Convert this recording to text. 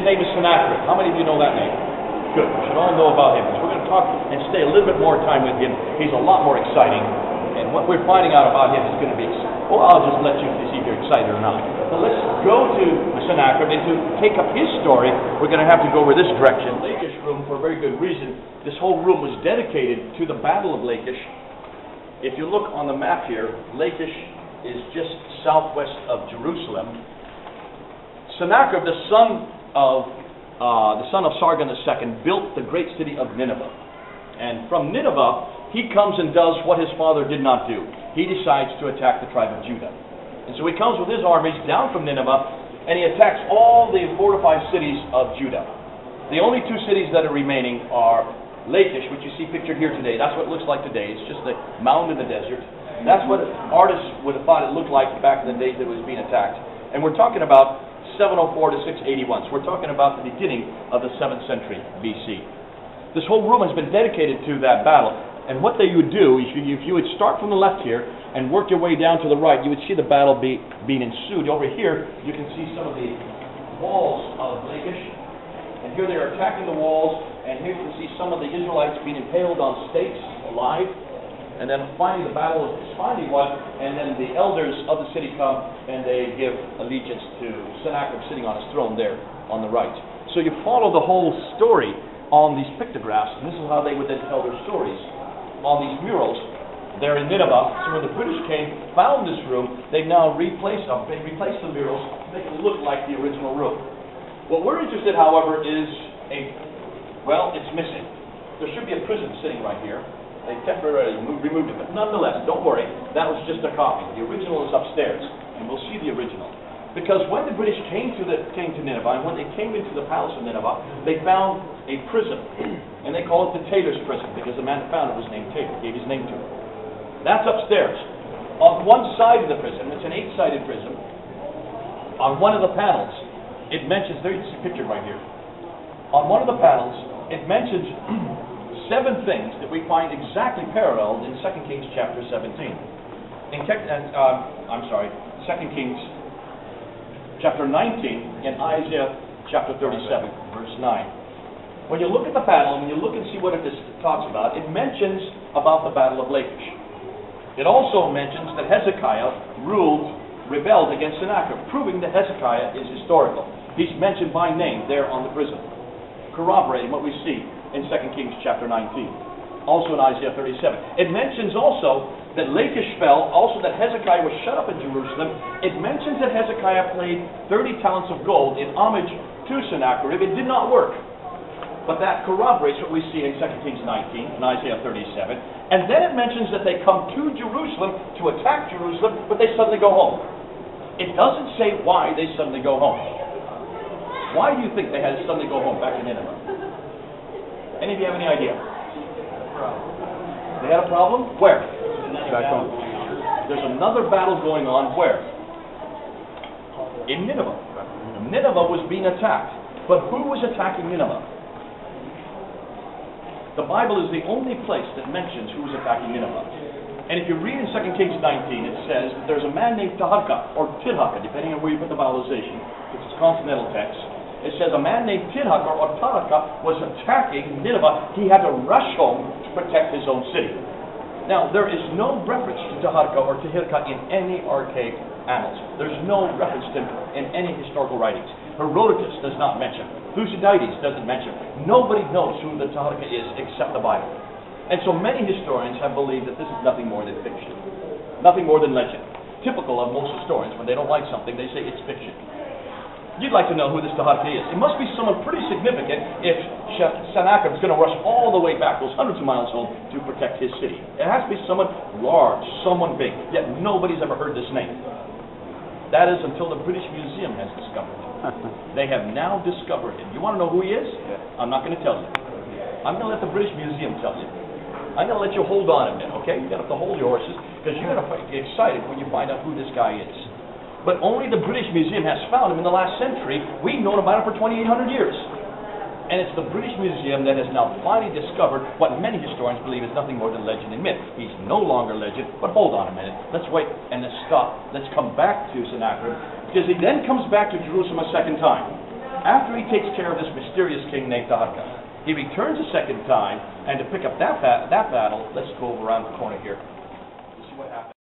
name is Sennacharib. How many of you know that name? Good. We should all know about him. So we're going to talk and stay a little bit more time with him. He's a lot more exciting. And what we're finding out about him is going to be, well, I'll just let you see if you're excited or not. But let's go to Sennacharib, and to take up his story, we're going to have to go over this direction. Lachish room, for a very good reason. This whole room was dedicated to the Battle of Lachish. If you look on the map here, Lachish is just southwest of Jerusalem. Sennacharib, the son of Sargon II, built the great city of Nineveh. And from Nineveh, he comes and does what his father did not do. He decides to attack the tribe of Judah. And so he comes with his armies down from Nineveh, and he attacks all the fortified cities of Judah. The only two cities that are remaining are Lachish, which you see pictured here today. That's what it looks like today. It's just a mound in the desert. That's what artists would have thought it looked like back in the days that it was being attacked. And we're talking about 704 to 681. So we're talking about the beginning of the 7th century BC. This whole room has been dedicated to that battle. And what they would do, if you would start from the left here and work your way down to the right, you would see the battle being ensued. Over here, you can see some of the walls of Lachish. And here they are attacking the walls. And here you can see some of the Israelites being impaled on stakes alive. And then finally the battle is finally won. And then the elders of the city come and they give allegiance to Sennacharib sitting on his throne there on the right. So you follow the whole story on these pictographs. And this is how they would then tell their stories. On these murals there in Nineveh. So when the British came, found this room, they've now replaced the murals to make it look like the original room. What we're interested, however, is it's missing. There should be a prism sitting right here. They temporarily removed it, but nonetheless, don't worry, that was just a copy. The original is upstairs, and we'll see the original. Because when the British came to Nineveh, and when they came into the palace of Nineveh, they found a prism. And they call it the Tailor's Prism, because the man that found it was named Taylor, gave his name to it. That's upstairs. On one side of the prism, it's an 8-sided prism, on one of the panels, it mentions, there you see pictured right here. On one of the panels, it mentions 7 things that we find exactly paralleled in 2 Kings chapter 17. 2 Kings chapter 19 and Isaiah chapter 37, verse 9. When you look at the battle, and when you look and see what it talks about, it mentions about the battle of Lachish. It also mentions that Hezekiah rebelled against Sennacherib, proving that Hezekiah is historical. He's mentioned by name there on the prism, corroborating what we see in 2 Kings chapter 19. Also in Isaiah 37. It mentions also that Lachish fell, also that Hezekiah was shut up in Jerusalem. It mentions that Hezekiah paid 30 talents of gold in homage to Sennacherib. It did not work. But that corroborates what we see in 2 Kings 19 and Isaiah 37. And then it mentions that they come to Jerusalem to attack Jerusalem, but they suddenly go home. It doesn't say why they suddenly go home. Why do you think they had to suddenly go home back to Nineveh? Any of you have any idea? They had a problem? Where? Back home. There's another battle going on where? In Nineveh. Nineveh was being attacked. But who was attacking Nineveh? The Bible is the only place that mentions who was attacking Nineveh. And if you read in 2 Kings 19, it says that there's a man named Tirhakah, or Tirhakah, depending on where you put the vowelization. It's a consonantal text. It says a man named Tirhakah, or Tirhakah, was attacking Nineveh. He had to rush home to protect his own city. Now, there is no reference to Tirhakah or Tirhakah in any archaic annals. There's no reference to him in any historical writings. Herodotus does not mention. Thucydides doesn't mention. Nobody knows who the Tirhakah is except the Bible. And so many historians have believed that this is nothing more than fiction. Nothing more than legend. Typical of most historians, when they don't like something, they say it's fiction. You'd like to know who this Tirhakah is. It must be someone pretty significant if Sennacherib is going to rush all the way back those hundreds of miles home to protect his city. It has to be someone large, someone big, yet nobody's ever heard this name. That is until the British Museum has discovered him. They have now discovered him. You want to know who he is? Yeah. I'm not going to tell you. I'm going to let the British Museum tell you. I'm going to let you hold on a minute, okay? You're going to have to hold your horses, because you're going to get excited when you find out who this guy is. But only the British Museum has found him in the last century. We've known about him for 2,800 years. And it's the British Museum that has now finally discovered what many historians believe is nothing more than legend and myth. He's no longer legend, but hold on a minute. Let's wait and let's stop. Let's come back to Sennacharib, because he then comes back to Jerusalem a second time. after he takes care of this mysterious king named Tirhakah, he returns a second time, and to pick up that battle, let's go around the corner here. See what happens.